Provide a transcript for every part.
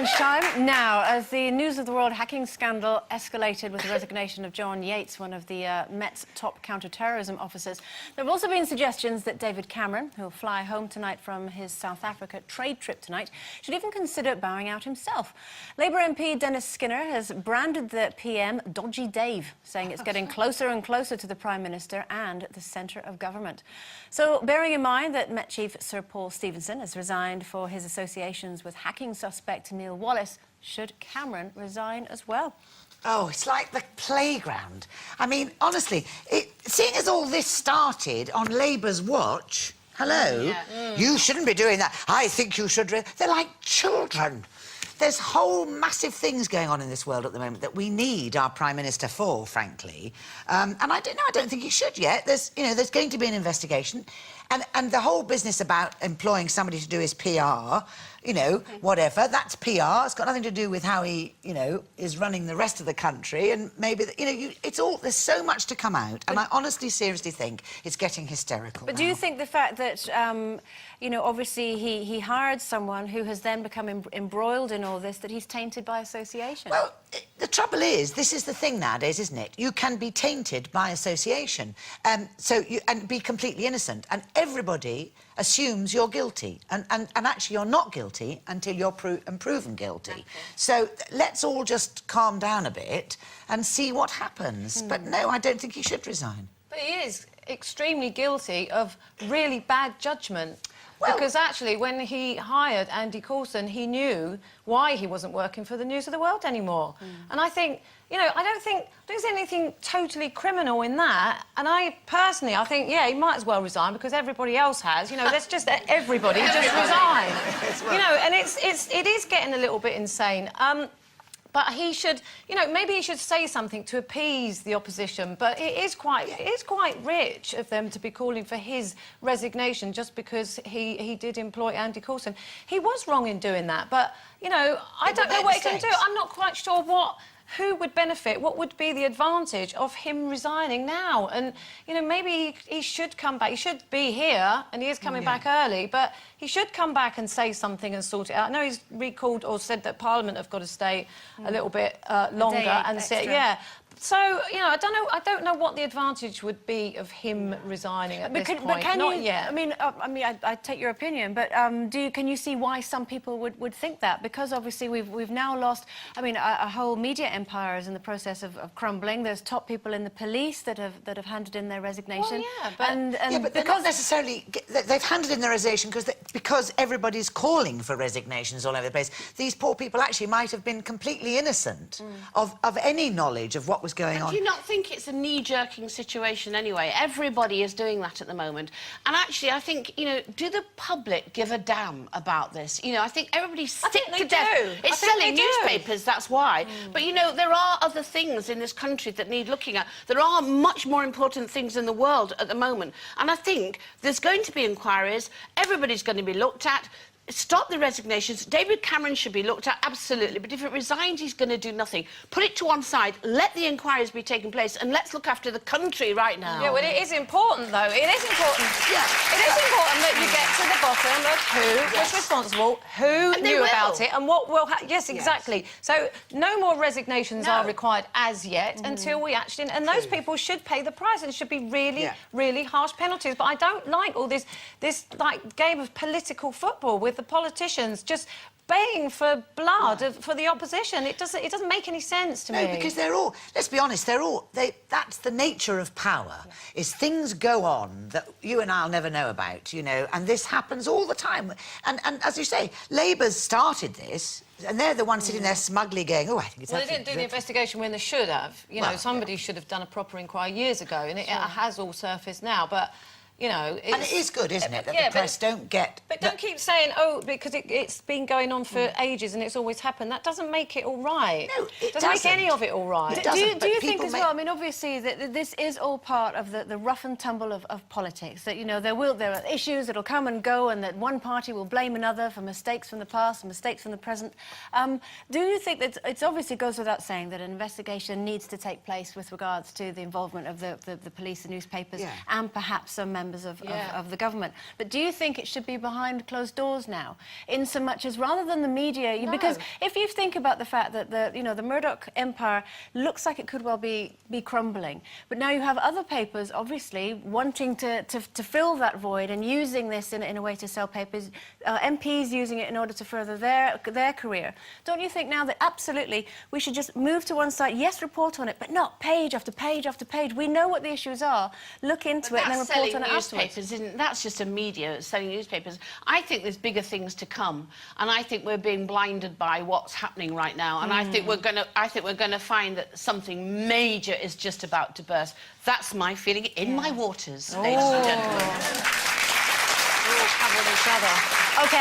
lunchtime. Now, as the news of the world hacking scandal escalated with the resignation of John Yates, one of the Met's top counter-terrorism officers, there have also been suggestions that David Cameron, who will fly home tonight from his South Africa trade trip tonight, should even consider bowing out himself. Labour MP Dennis Skinner has branded the PM Dodgy Dave, saying it's getting closer and closer to the Prime Minister and the centre of government. So, bearing in mind that Met Chief Sir Paul Stephenson has resigned for his associations with hacking suspect Neil Wallace, should Cameron resign as well? Oh, it's like the playground. I mean, honestly, seeing as all this started on Labour's watch, hello, you shouldn't be doing that. I think you should... They're like children. There's whole massive things going on in this world at the moment that we need our Prime Minister for, frankly. And I don't think he should yet. There's going to be an investigation. And the whole business about employing somebody to do his PR, whatever, that's PR. It's got nothing to do with how he, is running the rest of the country. And maybe, it's all... There's so much to come out. And I honestly, seriously think it's getting hysterical But now. do you think the fact that, obviously he hired someone who has then become embroiled in all this, that he's tainted by association? Well, the trouble is, this is the thing nowadays, isn't it? You can be tainted by association, and be completely innocent, and everybody assumes you're guilty, and actually you're not guilty until you're proven guilty. Okay. So let's all just calm down a bit and see what happens. But no, I don't think he should resign. But he is extremely guilty of really bad judgment. Well, because actually, when he hired Andy Coulson, he knew why he wasn't working for the News of the World anymore. And I think, I don't think there's anything totally criminal in that. And I think, yeah, he might as well resign because everybody else has. Let's just let everybody just resign. And it is getting a little bit insane. But he should, maybe he should say something to appease the opposition. But it is quite rich of them to be calling for his resignation just because he did employ Andy Coulson. He was wrong in doing that, but I don't know what he can do. I'm not quite sure who would benefit, what would be the advantage of him resigning now? And, maybe he should come back. He should be here, and he is coming back early, but he should come back and say something and sort it out. I know he's recalled or said that Parliament have got to stay a little bit longer and say, So, I don't know what the advantage would be of him resigning at this point. But Not yet. I take your opinion, but can you see why some people would think that? Because obviously we've now lost. A whole media empire is in the process of crumbling. There's top people in the police that have handed in their resignation. Well, but they're not necessarily. They've handed in their resignation because everybody's calling for resignations all over the place. These poor people actually might have been completely innocent of any knowledge of what was going on. Do you not think it's a knee-jerking situation anyway? Everybody is doing that at the moment. And actually, I think, do the public give a damn about this? I think everybody's sick to death. It's selling newspapers, that's why. But, there are other things in this country that need looking at. There are much more important things in the world at the moment. And I think there's going to be inquiries. Everybody's going to be looked at. Stop the resignations. David Cameron should be looked at, absolutely. But if it resigns, he's going to do nothing. Put it to one side, let the inquiries be taking place, and let's look after the country right now. Yeah, well, it is important, though. It is important. Yeah. It is important that you get to the bottom of who was responsible, who knew about it, and what will happen. Yes, exactly. Yes. So no more resignations are required as yet until we actually... And those people should pay the price, and it should be really, really harsh penalties. But I don't like all this game of political football with the politicians just baying for blood for the opposition. It doesn't make any sense to me. No, because they're all... Let's be honest, that's the nature of power, is things go on that you and I'll never know about, and this happens all the time. And as you say, Labour's started this, and they're the ones sitting there smugly going, oh, I think it's... Well, they didn't do the investigation when they should have. Somebody should have done a proper inquiry years ago, and it has all surfaced now, but... And it is good, isn't it, that the press don't get... But don't keep saying, because it's been going on for ages and it's always happened. That doesn't make it all right. No, it doesn't. Make any of it all right. Do you think as well, obviously, that this is all part of the rough and tumble of politics, that, there are issues that'll come and go and that one party will blame another for mistakes from the past and mistakes from the present. Do you think that it obviously goes without saying that an investigation needs to take place with regards to the involvement of the police and newspapers and perhaps some members members of the government. But do you think it should be behind closed doors now, in so much as rather than the media? No. Because if you think about the fact that the Murdoch empire looks like it could well be crumbling, but now you have other papers obviously wanting to fill that void and using this in a way to sell papers, MPs using it in order to further their career. Don't you think now that absolutely we should just move to one side, yes, report on it, but not page after page after page? We know what the issues are, look into it and then report on it afterwards. That's just a media selling newspapers. I think there's bigger things to come, and I think we're being blinded by what's happening right now, and I think we're going to find that something major is just about to burst. That's my feeling in my waters, ladies and gentlemen. We're all covering each other. OK,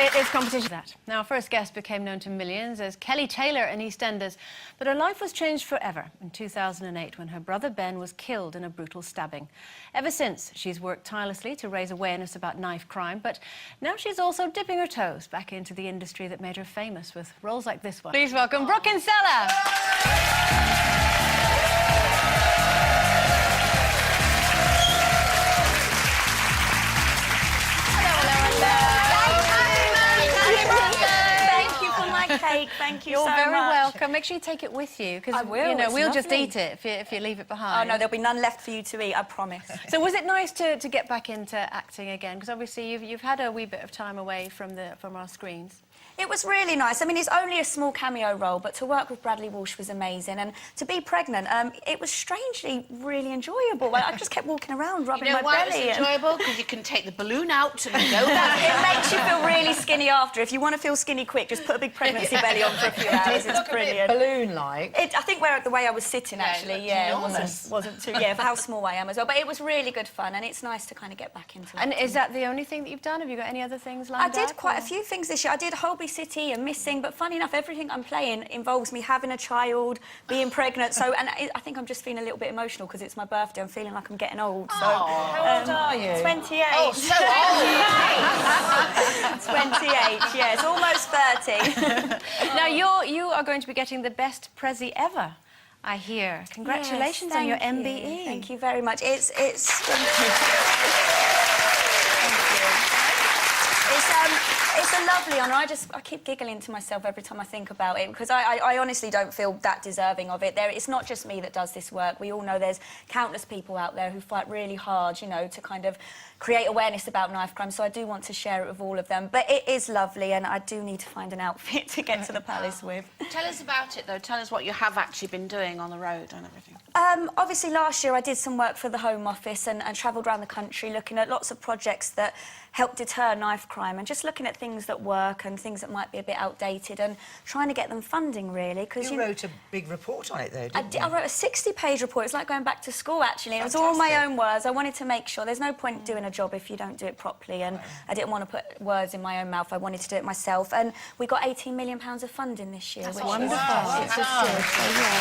it is competition. Now, our first guest became known to millions as Kelly Taylor in EastEnders, but her life was changed forever in 2008 when her brother Ben was killed in a brutal stabbing. Ever since, she's worked tirelessly to raise awareness about knife crime, but now she's also dipping her toes back into the industry that made her famous with roles like this one. Please welcome Brooke Kinsella. Cake. Thank you You're so much. You're very welcome. Make sure you take it with you, because we'll just eat it if you leave it behind. Oh no, there'll be none left for you to eat, I promise. So was it nice to get back into acting again? Because obviously you've had a wee bit of time away from our screens. It was really nice. I mean, it's only a small cameo role, but to work with Bradley Walsh was amazing. And to be pregnant, it was strangely really enjoyable. I just kept walking around, rubbing my belly. You know why it was enjoyable? Because you can take the balloon out and go back. It makes you feel really skinny after. If you want to feel skinny quick, just put a big pregnancy belly on for a few hours. It's brilliant. Balloon-like. I think the way I was sitting, actually, it wasn't too... Yeah, for how small I am as well. But it was really good fun, and it's nice to kind of get back into it. And is that the only thing that you've done? Have you got any other things lined up? I did quite a few things this year. I did Holby City and Missing, but funny enough, everything I'm playing involves me having a child, being pregnant. So, and I think I'm just feeling a little bit emotional because it's my birthday. I'm feeling like I'm getting old. So, how old are you? 28. Oh, so old. 28. Yeah, it's almost 30. Now you are going to be getting the best Prezi ever, I hear. Congratulations on your MBE. Thank you very much. It's a lovely honour. I keep giggling to myself every time I think about it, because I honestly don't feel that deserving of it. It's not just me that does this work. We all know there's countless people out there who fight really hard, you know, to kind of create awareness about knife crime, so I do want to share it with all of them. But it is lovely, and I do need to find an outfit to get to the palace with. Tell us about it, though. Tell us what you have actually been doing on the road and everything. Obviously, last year I did some work for the Home Office and travelled around the country looking at lots of projects that help deter knife crime, and just looking at things that work and things that might be a bit outdated and trying to get them funding, really. You wrote a big report on it, though, didn't you? I wrote a 60-page report. It's like going back to school, actually. It was all my own words. I wanted to make sure there's no point doing a job if you don't do it properly, and I didn't want to put words in my own mouth. I wanted to do it myself, and we got £18 million of funding this year. That's wonderful. It's just good. So, yeah,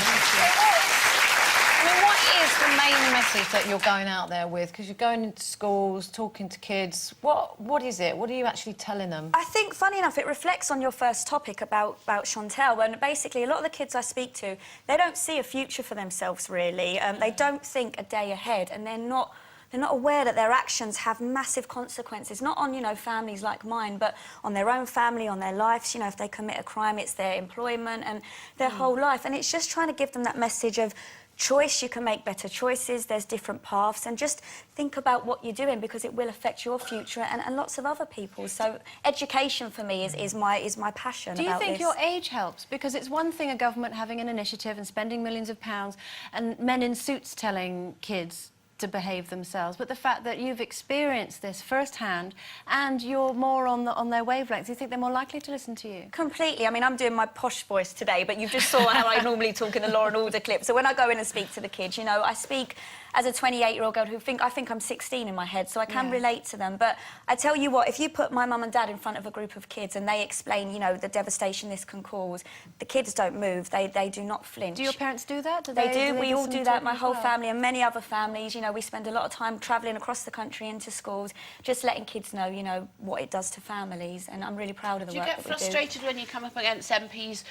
I mean, what is the main message that you're going out there with? Because you're going into schools, talking to kids. What is it? What are you actually telling them? I think, funny enough, it reflects on your first topic about Chantel. And basically, a lot of the kids I speak to, they don't see a future for themselves, really. They don't think a day ahead, and they're not aware that their actions have massive consequences, not on, you know, families like mine, but on their own family, on their lives. You know, if they commit a crime, it's their employment and their whole life. And it's just trying to give them that message of choice. You can make better choices, there's different paths, and just think about what you're doing, because it will affect your future and lots of other people. So education for me is my passion. Do you think your age helps? Because it's one thing a government having an initiative and spending millions of pounds and men in suits telling kids to behave themselves, but the fact that you've experienced this firsthand and you're more on their wavelength, do you think they're more likely to listen to you? Completely. I mean, I'm doing my posh voice today, but you just saw how I normally talk in the Law and Order clip. So when I go in and speak to the kids, you know, I speak as a 28-year-old girl I think I'm 16 in my head, so I can relate to them. But I tell you what, if you put my mum and dad in front of a group of kids and they explain, you know, the devastation this can cause, the kids don't move. They do not flinch. Do your parents do that? They do. We all do that. My whole family and many other families. You know, we spend a lot of time travelling across the country into schools, just letting kids know, you know, what it does to families. And I'm really proud of the work that we do. Do you get frustrated when you come up against MPs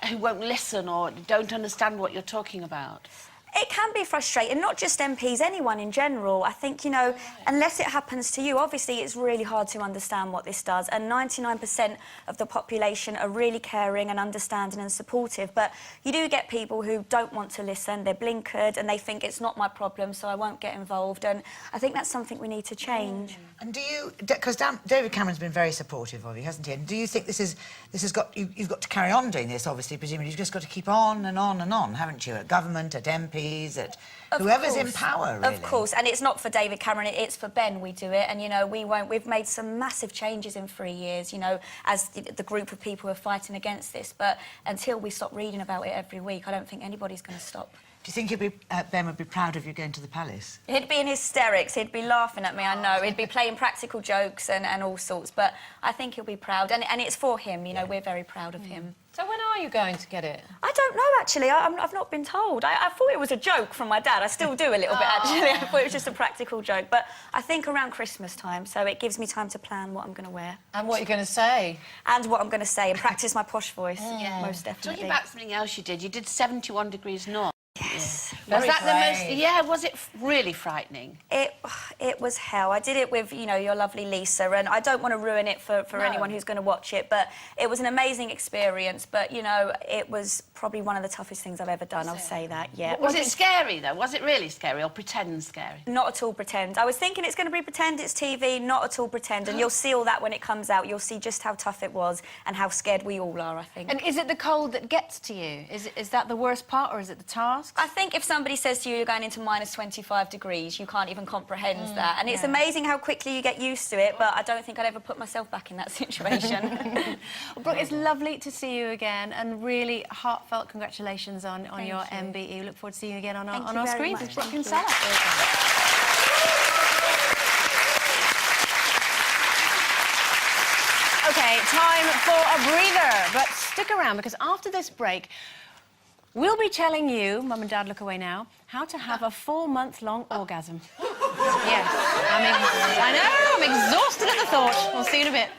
who won't listen or don't understand what you're talking about? It can be frustrating, not just MPs, anyone in general. I think, you know, unless it happens to you, obviously it's really hard to understand what this does, and 99% of the population are really caring and understanding and supportive, but you do get people who don't want to listen, they're blinkered, and they think it's not my problem, so I won't get involved, and I think that's something we need to change. And do you... Because David Cameron's been very supportive of you, hasn't he? And do you think this has got... You've got to carry on doing this, obviously, presumably. You've just got to keep on and on and on, haven't you? At government, at MPs, at whoever's in power, really. Of course, and it's not for David Cameron, it's for Ben we do it, and, you know, we've made some massive changes in 3 years, you know, as the group of people who are fighting against this, but until we stop reading about it every week, I don't think anybody's going to stop. Do you think Ben would be proud of you going to the palace? He'd be in hysterics, he'd be laughing at me, I know, he'd be playing practical jokes and all sorts, but I think he'll be proud, and it's for him, you know, we're very proud of him. So when are you going to get it? I don't know, actually. I've not been told. I thought it was a joke from my dad. I still do a little bit, actually. I thought it was just a practical joke. But I think around Christmas time, so it gives me time to plan what I'm going to wear. And what you're going to say. And what I'm going to say, and practice my posh voice, most definitely. Talking about something else you did 71 degrees north. Yes. Was that the most... Yeah, was it really frightening? It was hell. I did it with, you know, your lovely Lisa, and I don't want to ruin it for anyone who's going to watch it, but it was an amazing experience, but, you know, it was probably one of the toughest things I've ever done, I'll say that, yeah. Was it scary, though? Was it really scary, or pretend scary? Not at all pretend. I was thinking it's going to be pretend, it's TV, not at all pretend, and you'll see all that when it comes out. You'll see just how tough it was and how scared we all are, I think. And is it the cold that gets to you? Is that the worst part, or is it the tasks? I think if somebody says to you you're going into minus 25 degrees, you can't even comprehend that. And it's amazing how quickly you get used to it, but I don't think I'd ever put myself back in that situation. Well, Brooke, it's lovely to see you again, and really heartfelt congratulations on your MBE. Look forward to seeing you again on our screens. It's Brooke and Sarah. OK, time for a breather, but stick around, because after this break, we'll be telling you, Mum and Dad, look away now, how to have a 4-month-long orgasm. Yes, I know, I'm exhausted at the thought. We'll see you in a bit.